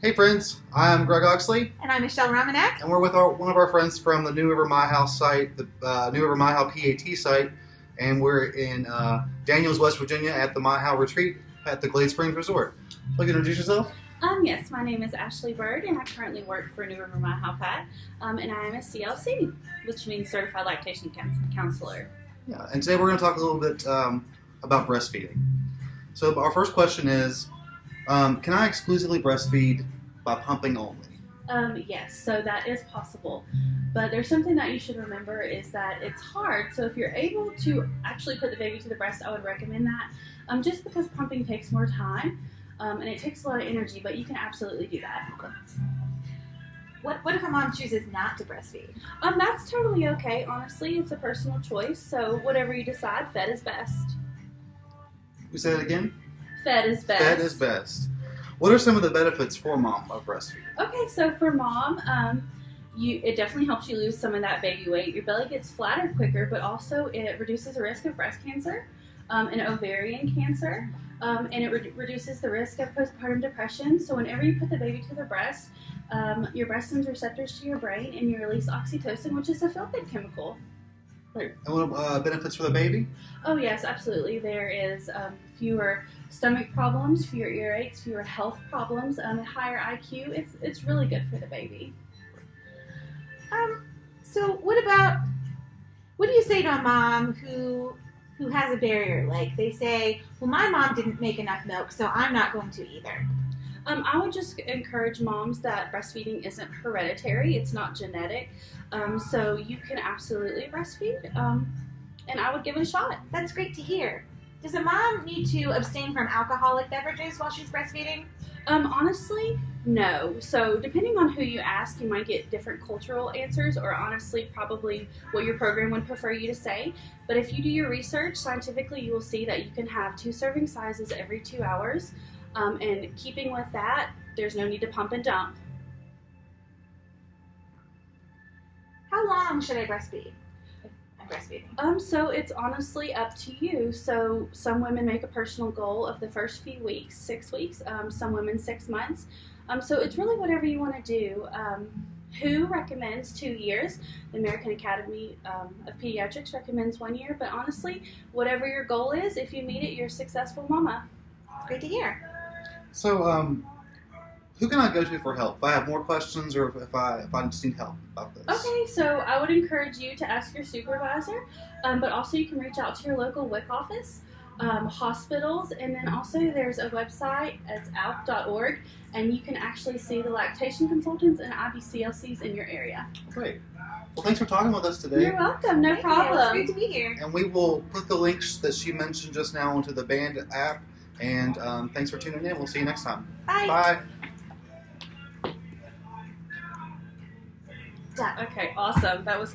Hey friends, I'm Greg Oxley, And I'm Michelle Romanek. and we're with one of our friends from the New River MIHOW site, the New River MIHOW PAT site, and we're in Daniels, West Virginia at the MIHOW retreat at the Glade Springs Resort. Would you introduce yourself? Yes, my name is Ashley Bird, and I currently work for New River MIHOW PAT, and I am a CLC, which means Certified Lactation Counselor. Yeah, and today we're going to talk a little bit about breastfeeding. So our first question is, can I exclusively breastfeed by pumping only? Yes, so that is possible, but there's something that you should remember is that it's hard, so if you're able to actually put the baby to the breast, I would recommend that, just because pumping takes more time, and it takes a lot of energy, but you can absolutely do that. Okay. What if a mom chooses not to breastfeed? That's totally okay, honestly, it's a personal choice, so whatever you decide, fed is best. We say that again? Fed is best. Fed is best. What are some of the benefits for mom of breastfeeding? Okay, so for mom, it definitely helps you lose some of that baby weight. Your belly gets flatter quicker, but also it reduces the risk of breast cancer and ovarian cancer, and it reduces the risk of postpartum depression. So whenever you put the baby to the breast, your breast sends receptors to your brain, and you release oxytocin, which is a feel-good chemical. Great. And what benefits for the baby? Oh yes, absolutely. There is fewer stomach problems, fewer earaches, fewer health problems, a higher IQ. It's really good for the baby. So what do you say to a mom who has a barrier? Like they say, well, my mom didn't make enough milk, so I'm not going to either. I would just encourage moms that breastfeeding isn't hereditary, it's not genetic, so you can absolutely breastfeed, and I would give it a shot. That's great to hear. Does a mom need to abstain from alcoholic beverages while she's breastfeeding? Honestly, no. So depending on who you ask, you might get different cultural answers, or honestly probably what your program would prefer you to say. But if you do your research, scientifically you will see that you can have 2 serving sizes every 2 hours. And keeping with that, there's no need to pump and dump. How long should I breastfeed if I'm breastfeeding? So it's honestly up to you. So some women make a personal goal of the first few weeks, 6 weeks, some women 6 months. So it's really whatever you want to do. WHO recommends 2 years. The American Academy of Pediatrics recommends 1 year. But honestly, whatever your goal is, if you meet it, you're a successful mama. Great to hear. So, who can I go to for help? If I have more questions or if I just need help about this? Okay, so I would encourage you to ask your supervisor, but also you can reach out to your local WIC office, hospitals, and then also there's a website, it's alp.org, and you can actually see the lactation consultants and IBCLCs in your area. Great. Well, thanks for talking with us today. You're welcome, no Thank you. problem. It's great to be here. And we will put the links that she mentioned just now into the Band app. And thanks for tuning in. We'll see you next time. Bye. Bye. Done. Okay, awesome. That was